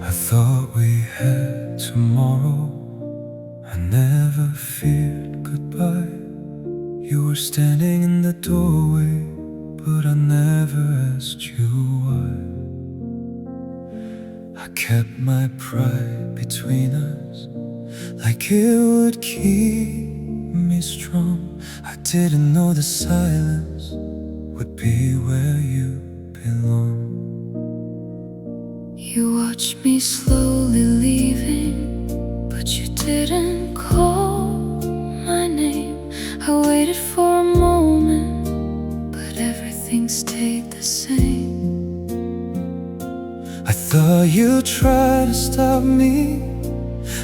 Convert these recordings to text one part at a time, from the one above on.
I thought we had tomorrow. I never feared goodbye. You were standing in the doorway, but I never asked you why. I kept my pride between us, like it would keep me strong. I didn't know the silence would be where you belong. You watched me slowly leaving, but you didn't call my name. I waited for a moment, but everything stayed the same. I thought you'd try to stop me,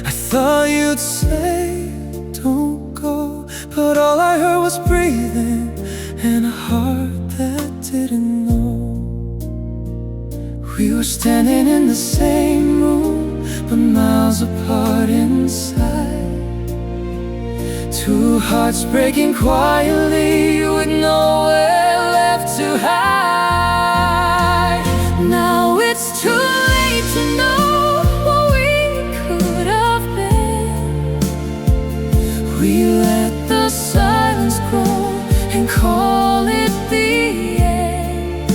I thought you'd say, don't go. But all I heard was breathing and a heart that didn't know. We were standing in the same room, but miles apart inside. Two hearts breaking quietly with nowhere left to hide. Now it's too late to know what we could have been. We let the silence grow and call it the end.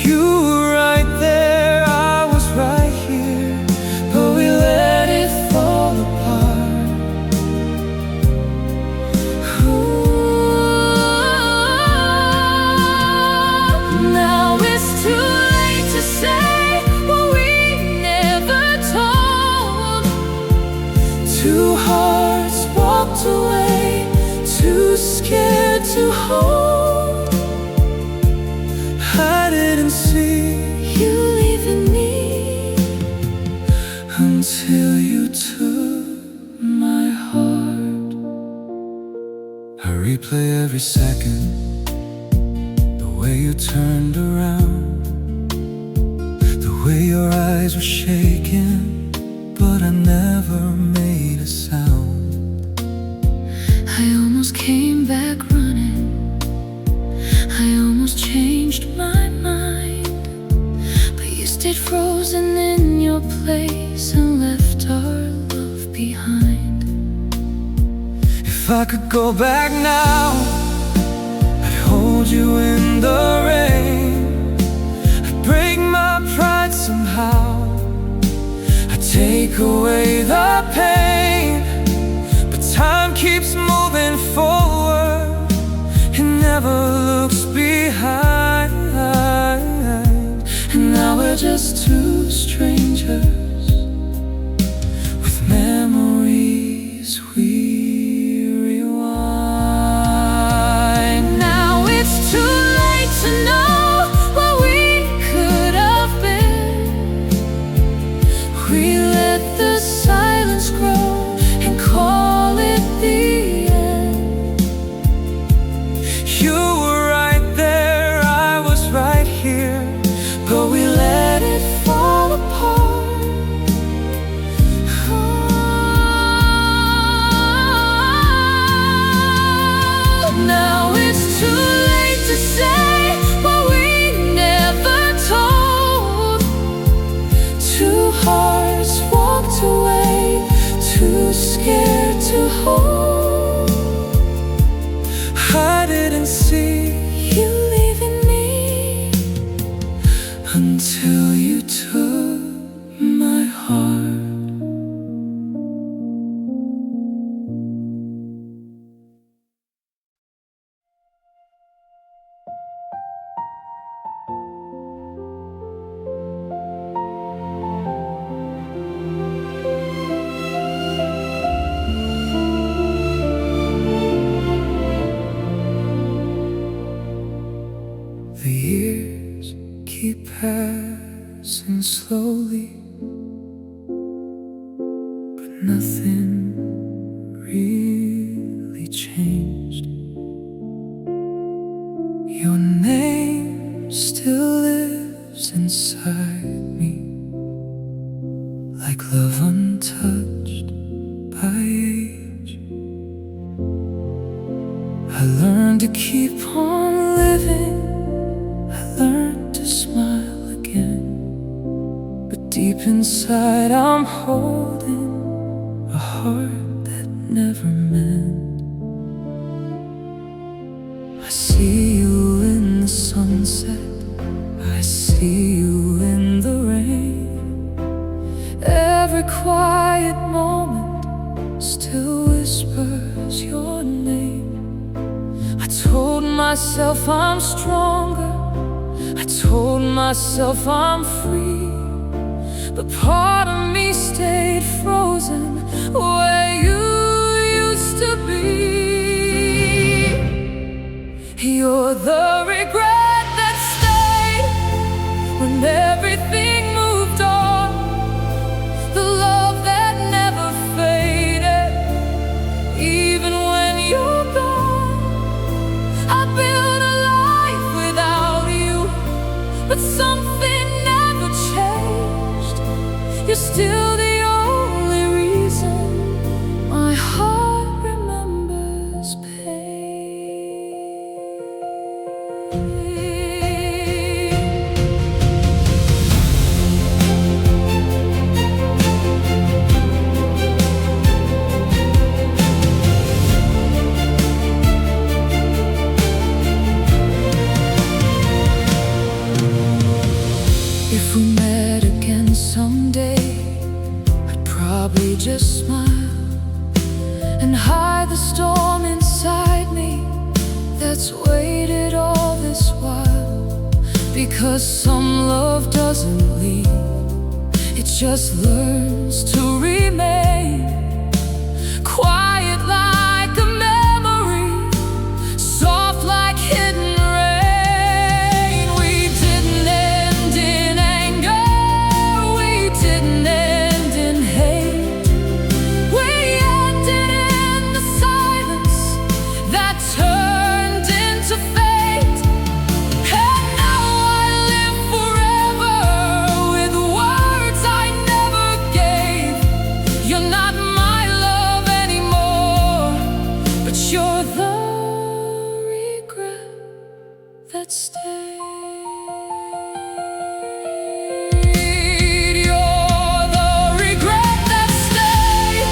You were right there, I was right here, but we let it fall apart. Ooh, now it's too late to say what we never told. Two hearts walked away, too scared to hold. I didn't see you leaving me until you took my heart. I replay every second, the way you turned around, the way your eyes were shaking, but I never made a sound. I almost came back running, I almost changed my mind, but you stayed frozen in your place and left our love behind. If I could go back now, I'd hold you in the rain. I'd break my pride somehow, I'd take away the pain. But time keeps moving forward, it never looks behind. And now we're just two strangers with memories we rewind. Now it's too late to know what we could have been. We let the silence grow and call it the end. You were right there, I was right here, but we let it fall apart. Oh, now it's too late to say what we never told. Two hearts walked away, too scared to hold. I didn't see you leaving me until you took my heart. The years keep passing slowly, but nothing really changed. Your name still lives inside me, like love untouched by age. I learned to keep on living, I learned to smile again, but deep inside I'm holding a heart that never meant. I see you in the sunset, I see you in the rain. Every quiet moment still whispers your name. I told myself I'm stronger, I told myself I'm free, but part of me stayed frozen where you used to be. You're the regret that stayed when everything moved on, the love that never faded. Even when you're gone, I built a life without you, but something never changed. You're still the only reason my heart remembers pain. If we met again someday, I'd probably just smile and hide the storm inside me that's waited all this while. Because some love doesn't leave, it just learns to remain. Quiet like a memory, soft like hidden rain. We didn't end in anger, we didn't end in hate. We ended in the silence that turned into fate. And now I live forever with words I never gave. You're not my love anymore, but you're the regret that stayed. You're the regret that stayed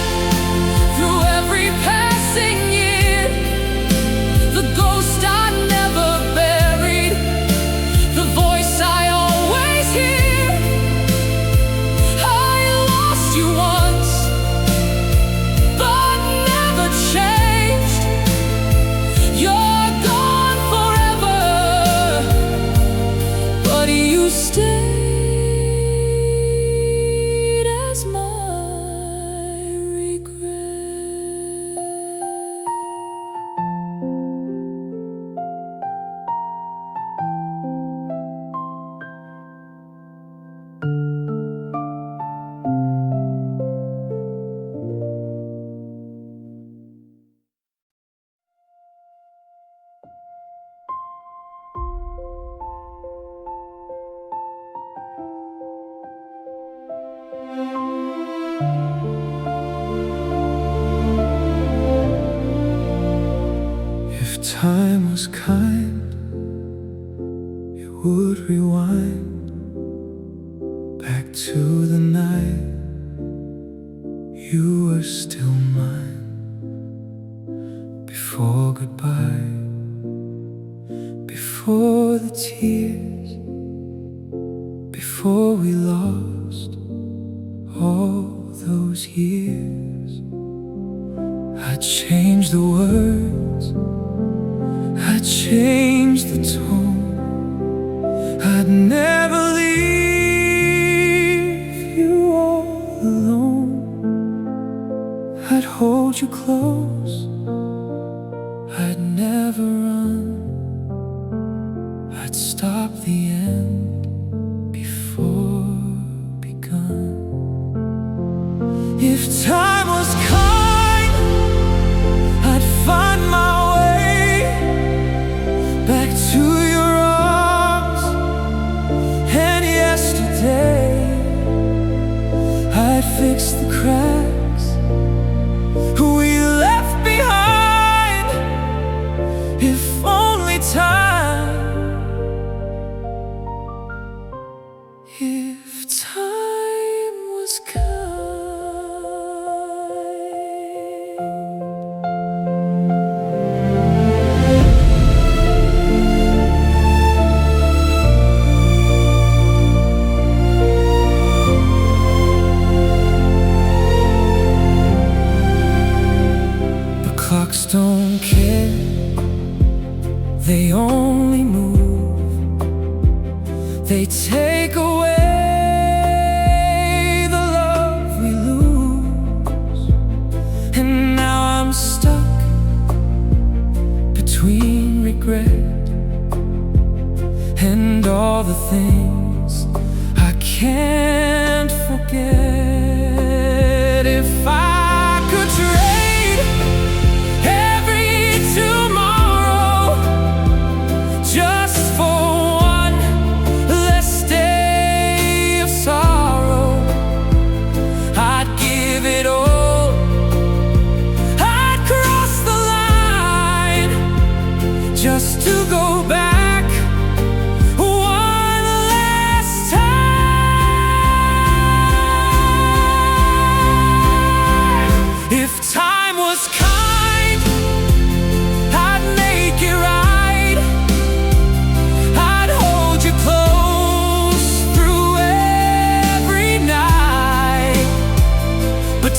through every passing year, the ghost I never buried, the voice I always hear. I lost you once, but never changed. You're gone forever, but you stayed as my regret. If time was kind, it would rewind back to the night you were still mine. Before goodbye, before the tears, before we lost all those years. I'd change the words, I'd change the tone, I'd never leave you all alone. I'd hold you close, I'd never run, I'd stop the end before begun. If time was kind, I'd find my way back to your arms. And yesterday, I'd fix the cracks we left behind. If only time, if time take away the love we lose. And now I'm stuck between regret and all the things I can't forget. If I could trade every tomorrow just for one less day of sorrow, I'd give it all. I'd cross the line just to go back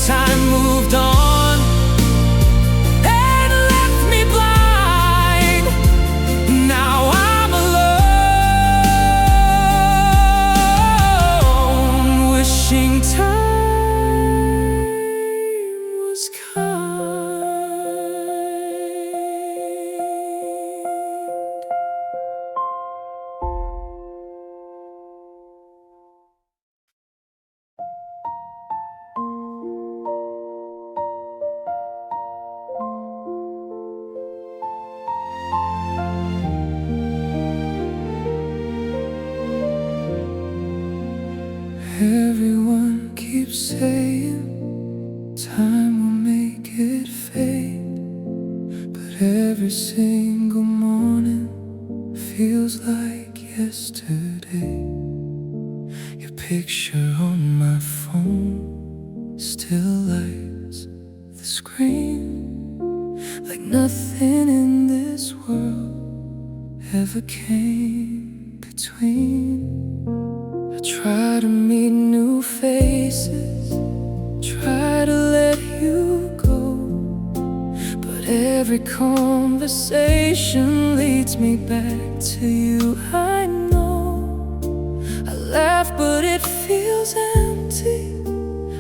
time moved on and left me blind. Now I'm alone, wishing time was kind. Everyone keeps saying time will make it fade, but every single morning feels like yesterday. Your picture on my phone still lights the screen, like nothing in this world ever came between. I try to meet new faces, try to let you go, but every conversation leads me back to you. I know I laugh but it feels empty,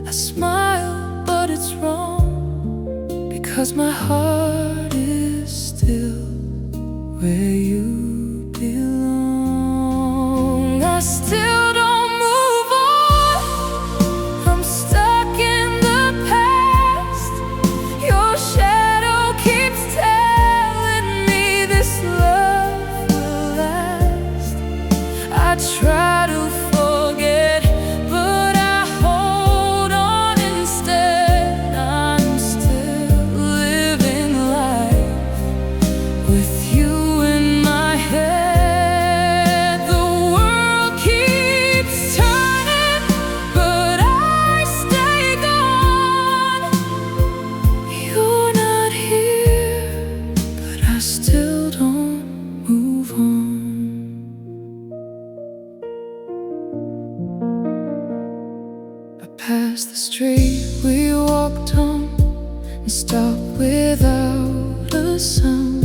I smile but it's wrong, because my heart is still where you belong. I still try to forget, but I hold on instead. I'm still living life with you in my head. The world keeps turning, but I stay gone. You're not here, but I still don't move on. Past the street we walked on and stopped without a sound,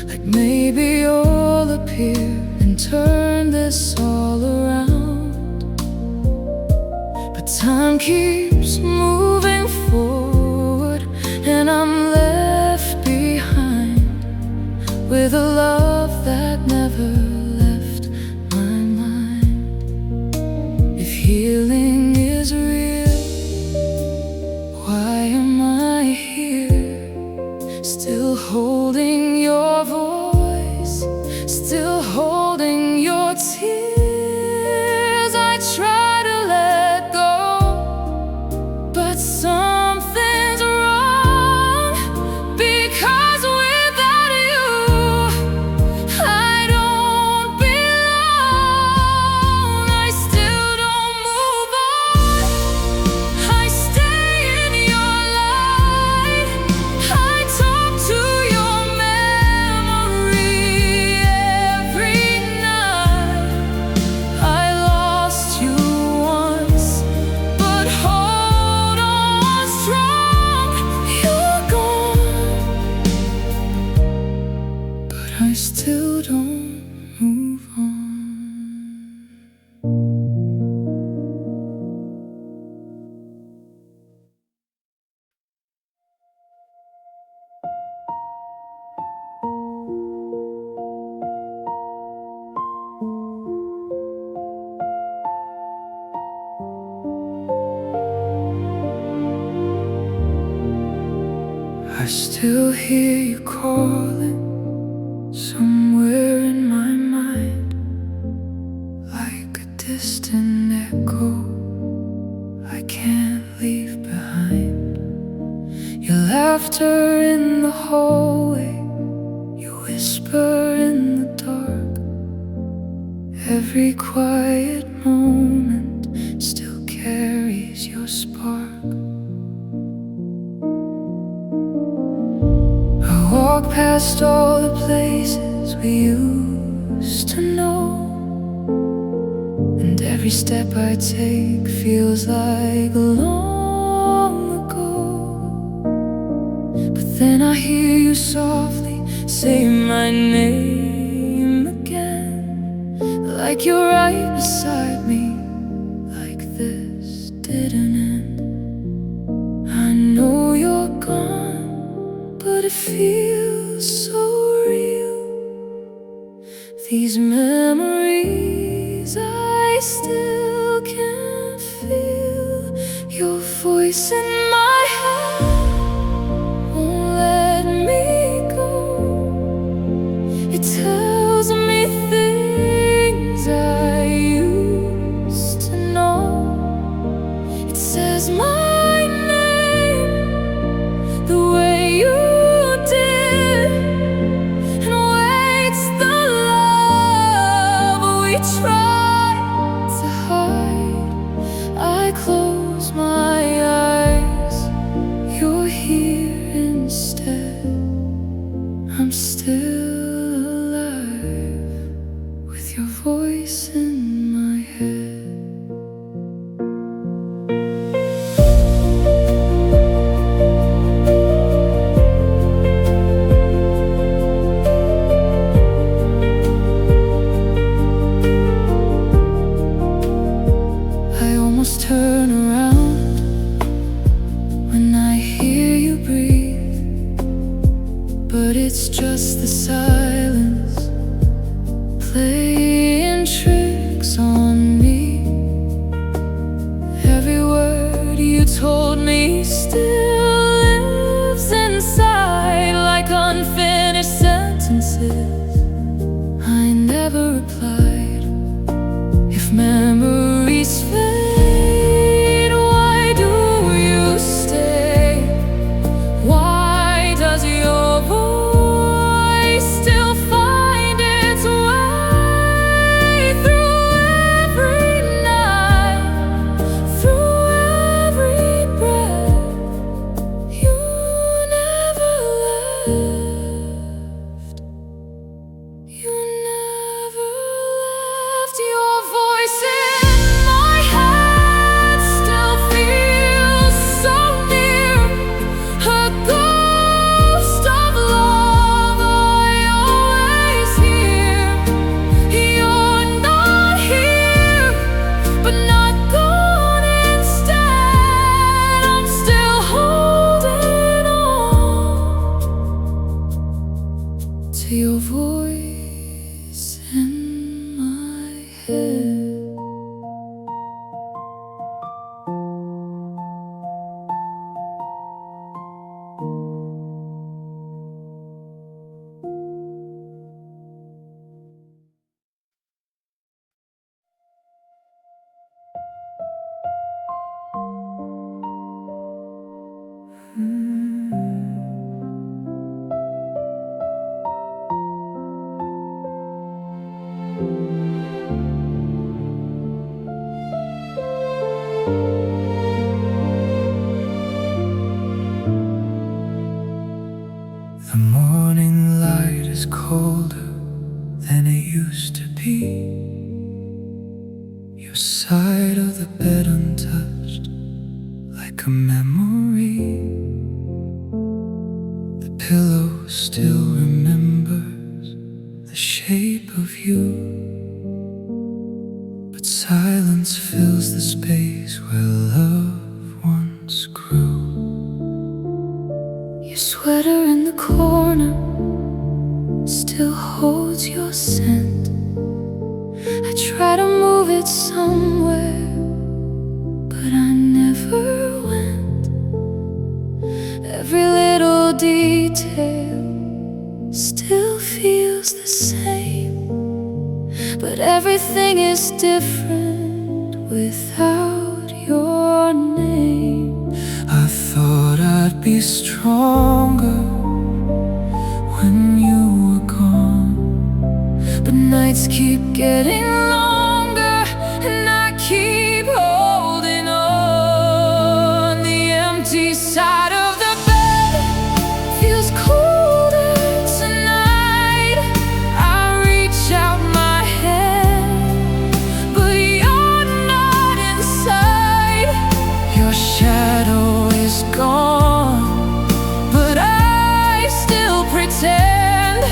like maybe you'll appear and turn this all around. But time keeps moving forward and I'm left behind with a love that never left my mind. If healing is real, why am I here? Still holding your voice, still holding your tears. I try to let go, but something's wrong, because without you I still hear you calling somewhere in my mind, like a distant echo I can't leave behind. Your laughter in the hallway, you whisper in the dark. Every quiet moment still carries your spark. I walk past all the places we used to know, and every step I take feels like long ago. But then I hear you softly say my name again, like you're right beside me, like this didn't end. I know you're gone, but it feels so real. These memories I still can feel. Your voice in my head won't let me go. It tells me things I used to know. It says my name the way you did, and waits the love we tried to hide. I close my eyes, you're here instead. I'm still alive with your voice in my head. I almost turn around when I hear you breathe, but it's just the silence playing tricks on me. Every word you told me still lives inside, like unfinished sentences I never replied. If memories fade, why do you stay? Why does your voice still find its way through every night, through every breath? You never left. You never left. Your voice in my head still feels so near, a ghost of love I always hear. You're not here, but not gone instead. I'm still holding on to your voice in my head. The morning light is colder than it used to be. Your side of the bed untouched, like a memory. The pillow still remembers the shape of you, but silence fills the space where love once grew. Your sweater in the corner still holds your scent. I try to move it somewhere, but I never went. Every little detail still feels the same, but everything is different without your name. I thought I'd be stronger when you were gone, but nights keep getting longer, and I keep holding on. The empty side of the bed feels colder tonight. I reach out my hand, but you're not inside. your shadow is gone, But I still pretend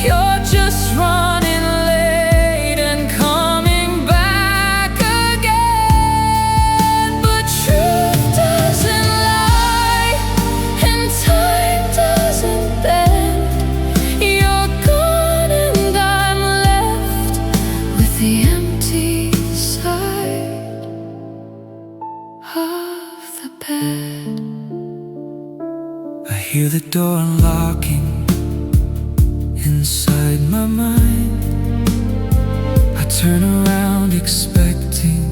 you're just running late and coming back again. But truth doesn't lie, and time doesn't bend. You're gone and I'm left with the empty side of the bed. I hear the door unlocking inside my mind. I turn around expecting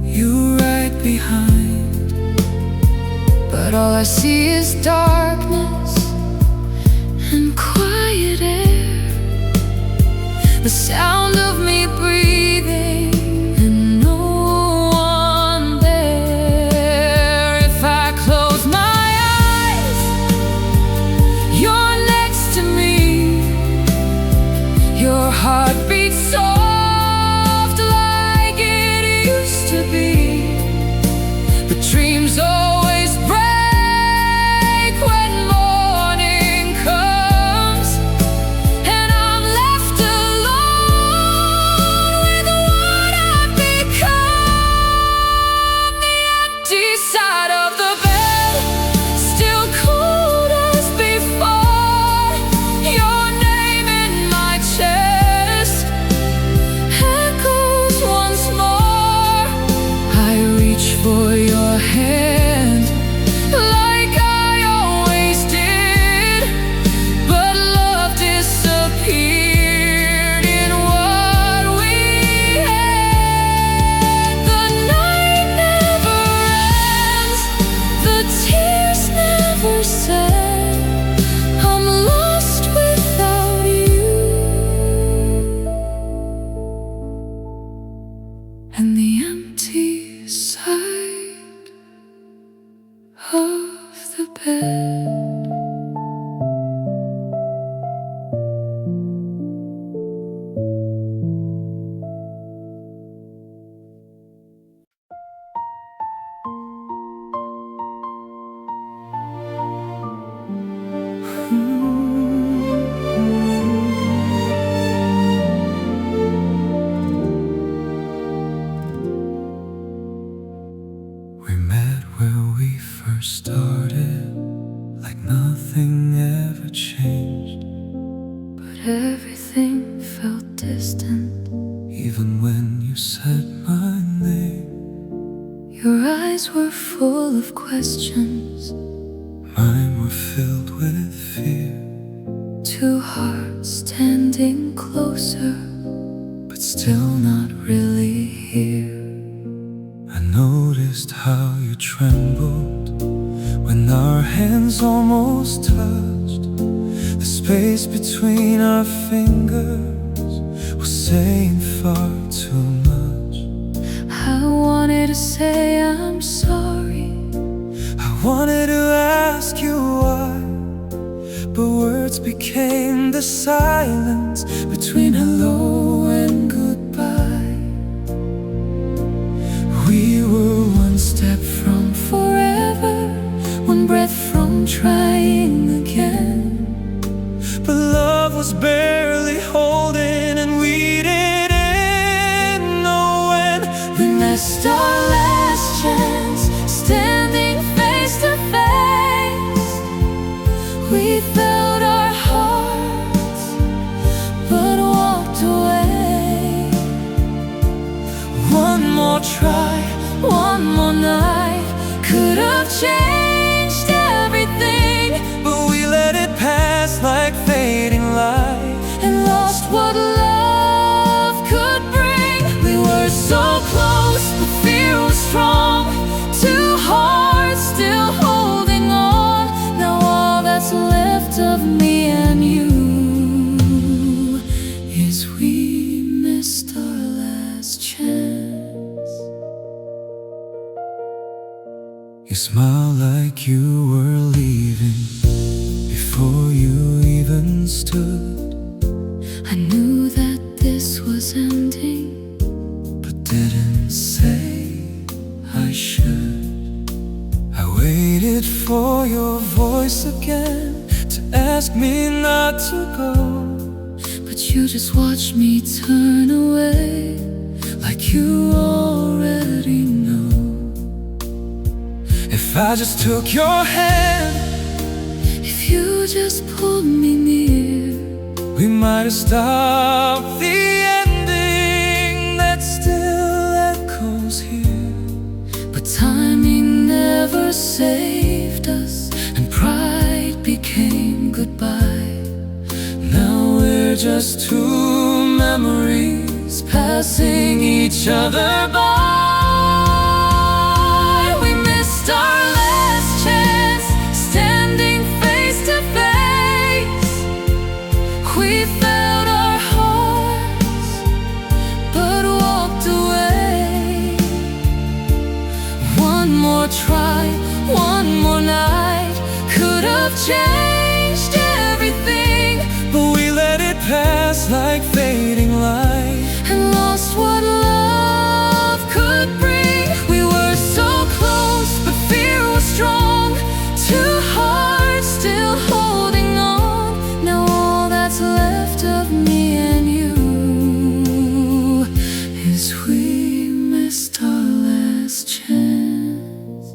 you right behind, But all I see is darkness and quiet air, the sound of me breathing and no one there. If I close my eyes, you're next to me. Your heart beats soft like it used to be. But dreams always break when morning comes, and I'm left alone with what I've become. The empty side of the bed, still cold as before. Your name in my chest echoes once more. I reach for your hand Like I always did, but love disappeared in what we had. The night never ends, the tears never set. I'm lost without you, and the empty side of the bed. We met where we first started, like nothing ever changed. But everything felt distant. Even when you said my name, Your eyes were full of questions, mine were filled with fear. two hearts standing closer, But still not really here. I noticed how you trembled when our hands almost touched. The space between our fingers was saying far too much. I wanted to say I'm sorry, I wanted to ask you why, but words became the silence between hello and goodbye. We were one step from forever, one breath from trying again. but love was barely holding, and we didn't know when We missed our last chance, standing face to face. We felt our hearts, but walked away. one more try, One more night could have changed everything. You smiled like you were leaving before you even stood. I knew that this was ending, but didn't say I should. I waited for your voice again to ask me not to go, but you just watched me turn away, like you already know. If I just took your hand, if you just pulled me near, we might have stopped the ending that still echoes here. but timing never saved us, and pride became goodbye. Now we're just two memories passing each other by. We missed our last chance, standing face to face. We felt our hearts, but walked away. One more try, one more night could have changed everything, But we let it pass like fading light, and lost what love could bring. We were so close, but fear was strong. Two hearts still holding on. Now all that's left of me and you is we missed our last chance.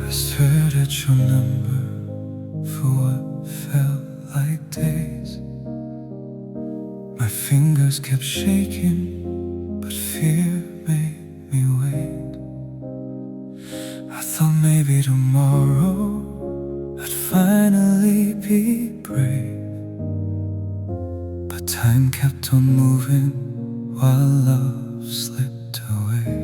I stared at your number for what felt like days. My fingers kept shaking, but fear made me wait. I thought maybe tomorrow I'd finally be brave, but time kept on moving while love slipped away.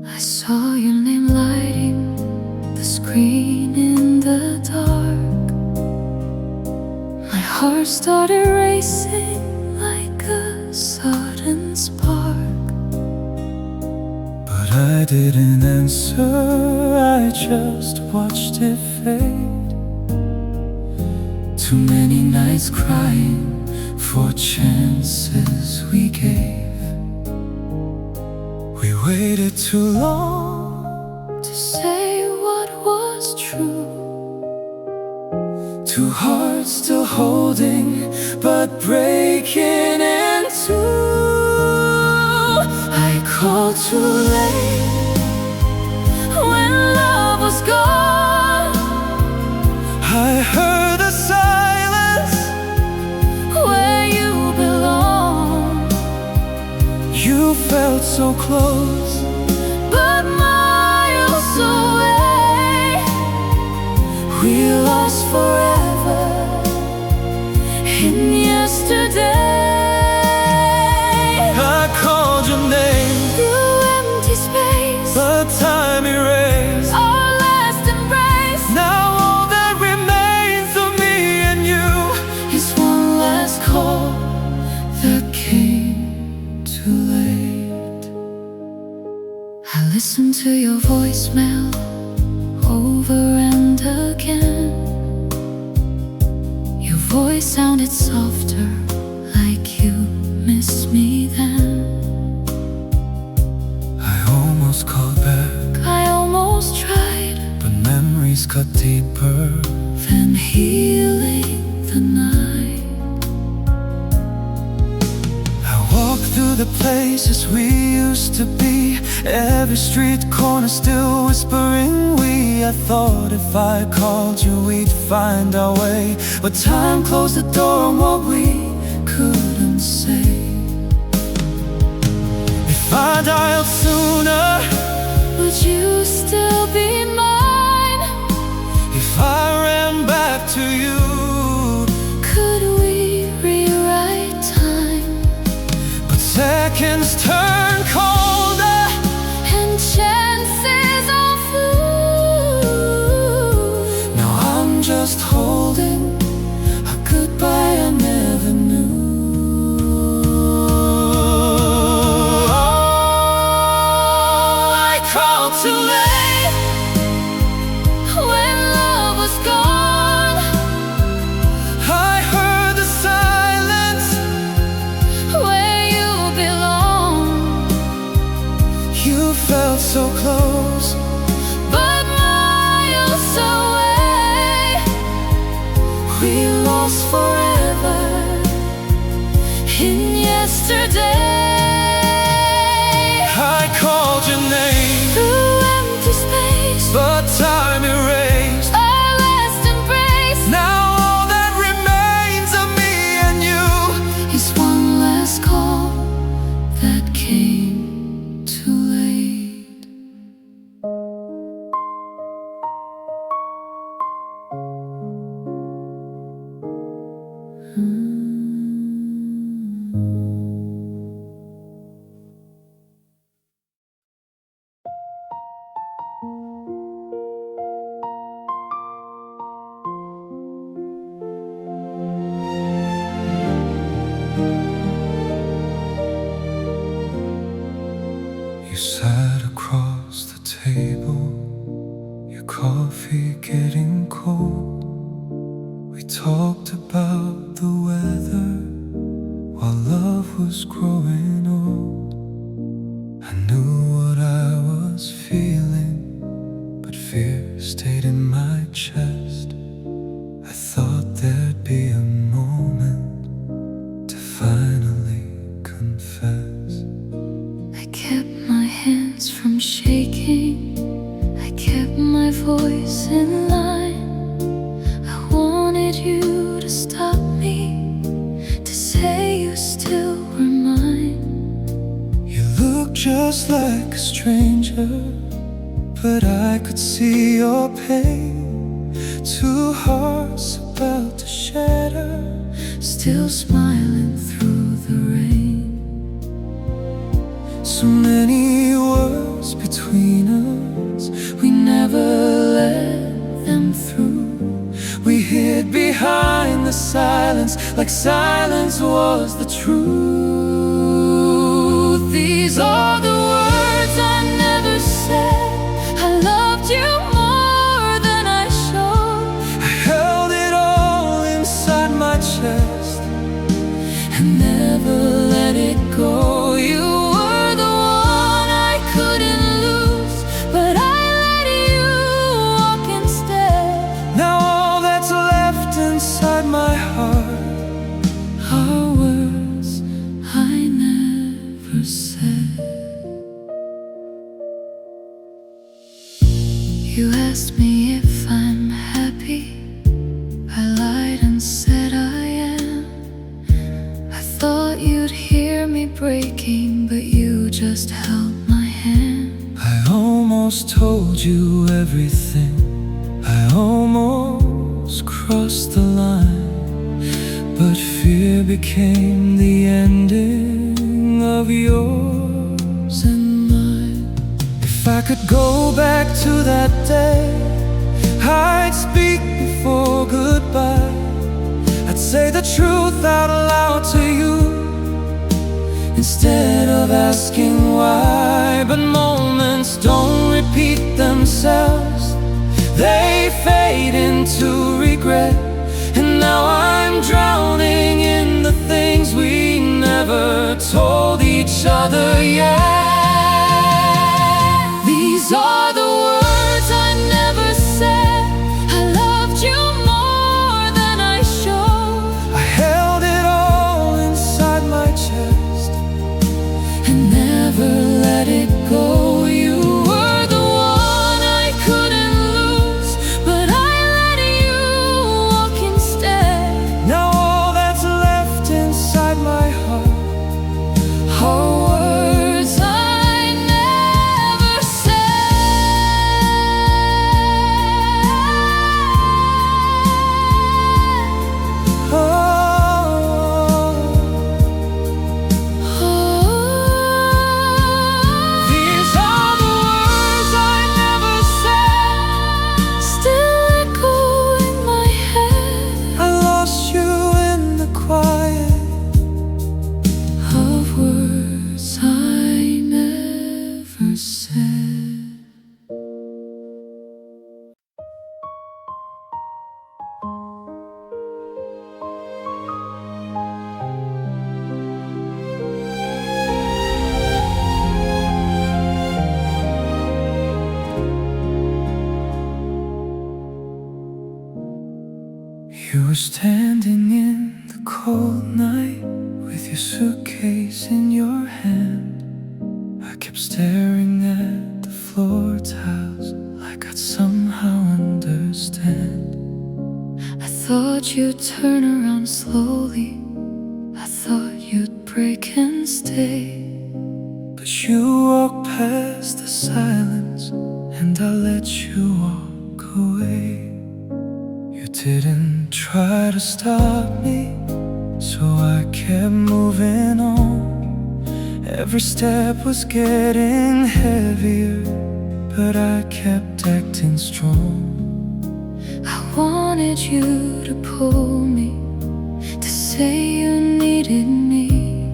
I saw your name lighting the screen in the dark. My heart started racing like a sudden spark. But I didn't answer, I just watched it fade. Too many nights crying for chances we gave. We waited too long To say what was true, two hearts still holding, but breaking in two. I called too late when love was gone. I heard the silence Where you belong, you felt so close, but miles away. we Lost forever in yesterday. I called your name, Through empty space, but time erased. our last embrace Now all that remains of me and you is one last call that came too late. I listened to your voicemail over and again. Your voice sounded softer, like you missed me then. I almost called back, I almost tried, but memories cut deeper. then healing the night. I walked through the places we used to be, every street corner still whispering we. I thought if I called you we'd find our way, but time closed the door on what we couldn't say. If I dialed sooner, Would you still be mine? if I ran back to you, Could we rewrite time? but seconds turn cold so close, but miles away. We lost forever in yesterday. I called your name Through empty space, but time erased our last embrace. Now all that remains of me and you is one last call that came too late. You sat across the table, your coffee getting cold. We talked about the weather while love was growing old. I knew what I was feeling, but fear stayed in my chest. I thought there'd be a moment to finally confess. I kept my hands from shaking, I kept my voice in line. I wanted you to stop me, to say you still were mine. You looked just like a stranger, but I could see your pain. Two hearts about to shatter, Still smiling through the rain. so many words between us, we never let them through. We hid behind the silence, like silence was the truth. These are the words I never said. I loved you more than I showed. I held it all inside my chest and never let it go. You were the one I couldn't lose, but I let you walk instead. Now all that's left inside my heart are words I never said. You asked me if I'm happy, I lied and said I am. I thought you'd hear me breaking, but you just held my hand. I almost told you everything, I almost crossed the line, but fear became the ending of yours and mine. If I could go back to that day, I'd speak before goodbye. I'd say the truth out loud to you instead of asking why. But moments don't repeat themselves, they fade into regret. And now I'm drowning in the things we never told each other yet. These are the words I never said. I loved you more than I showed. I held it all inside my chest and never let it go. You were the one I couldn't lose, but I let you walk instead. Now all that's left inside my heart Are words I never said. oh. Oh. were standing in the cold night with your suitcase in your hand. I kept staring at the floor tiles like I'd somehow understand. I thought you'd turn around slowly. I thought you'd break and stay. But you walked past the silence and I let you walk away. You didn't try to stop me, so I kept moving on. Every step was getting heavier, but I kept acting strong. I wanted you to pull me, to say you needed me.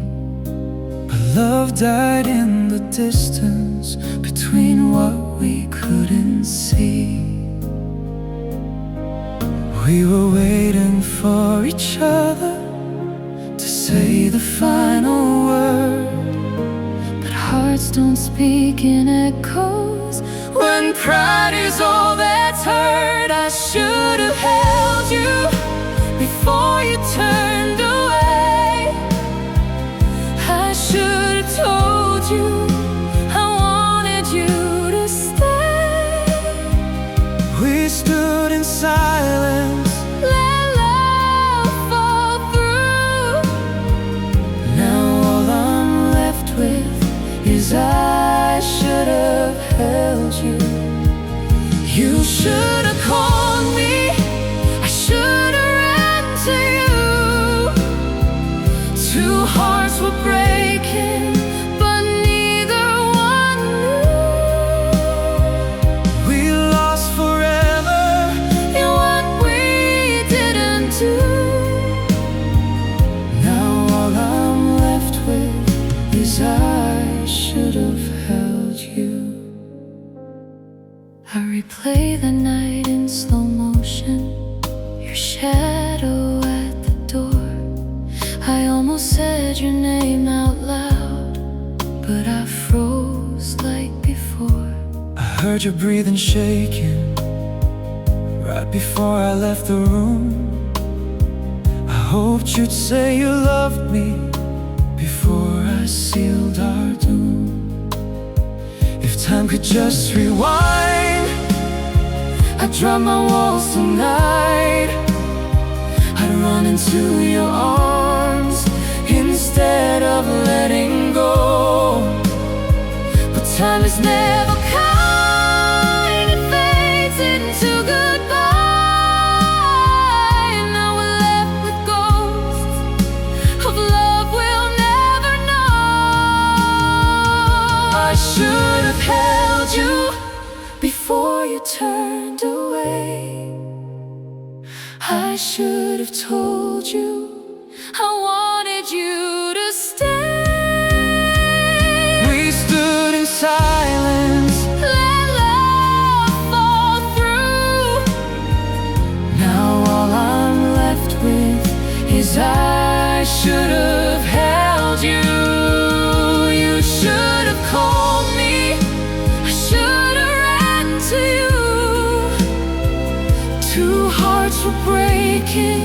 But love died in the distance between what we couldn't see. We were waiting for each other to say the final word, but hearts don't speak in echoes. when pride is all that's heard. I should have held you before you turned away. I should have told you I wanted you to stay. We stood in silence, Let love fall through. now all I'm left with is I should have held you. You should have called me, I should have ran to you. Two hearts were breaking, but neither one knew. We lost forever In what we didn't do. now all I'm left with is I should have held you. I replay the night in slow motion, your shadow at the door. I almost said your name out loud, but I froze like before. I heard your breathing shaking right before I left the room. I hoped you'd say you loved me before I sealed our doom. If time could just rewind, I'd drop my walls tonight. I'd run into your arms instead of letting go. But time is never kind, it fades into goodbye. And now we're left with ghosts of love we'll never know. I should have held you Before you turned away, I should have told you I wanted you to stay. We stood in silence, Let love fall through. now all I'm left with is I should have held you. You should have called me, I should have ran to you. two hearts were breaking,